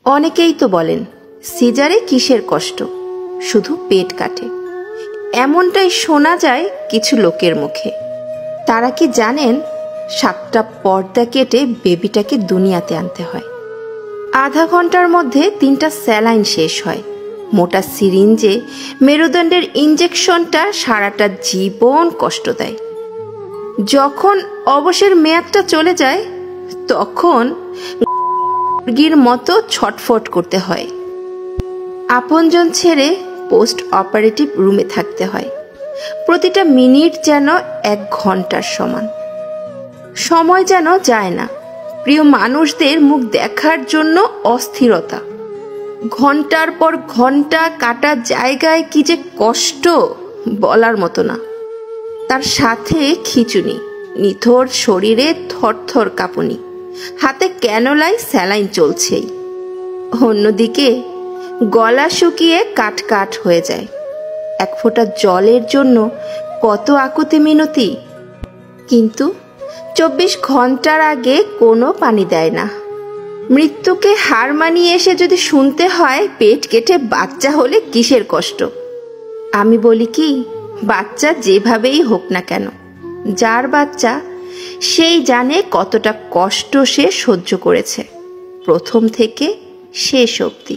অনেকেই তো বলেন সিজারে কিসের কষ্ট, শুধু পেট কাটে। এমনটাই শোনা যায় কিছু লোকের মুখে। তারা কি জানেন 7টা পর্দা কেটে বেবিটাকে দুনিয়াতে আনতে হয়। আধা ঘন্টার মধ্যে 3টা স্যালাইন শেষ হয়। মোটা সিরিঞ্জে মেরুদণ্ডের ইঞ্জেকশনটা সারাটা জীবন কষ্ট দেয়। যখন অবসর মেয়াদটা চলে যায় তখন মুরগির মতো ছটফট করতে হয়। আপনজন ছেড়ে পোস্ট অপারেটিভ রুমে থাকতে হয়। প্রতিটা মিনিট যেন 1 ঘন্টার সমান। সময় যেন যায় না। প্রিয় মানুষদের মুখ দেখার জন্য অস্থিরতা। ঘন্টার পর ঘন্টা কাটা জায়গায় কি যে কষ্ট বলার মতো না। তার সাথে খিঁচুনি, নিথর শরীরে থরথর কাঁপুনি, হাতে ক্যানোলায় স্যালাইন চলছেই। অন্যদিকে গলা শুকিয়ে কাট কাট হয়ে যায়। 1 ফোঁটা জলের জন্য কত আকুতি মিনতি। কিন্তু 24 ঘন্টার আগে কোনো পানি দেয় না। মৃত্যুকে হার মানিয়ে এসে যদি শুনতে হয় পেট কেটে বাচ্চা হলে কিসের কষ্ট। আমি বলি কি, বাচ্চা যেভাবেই হোক না কেন, যার বাচ্চা সেই জানে কতটা কষ্ট সে সহ্য করেছে, প্রথম থেকে শেষ অবধি।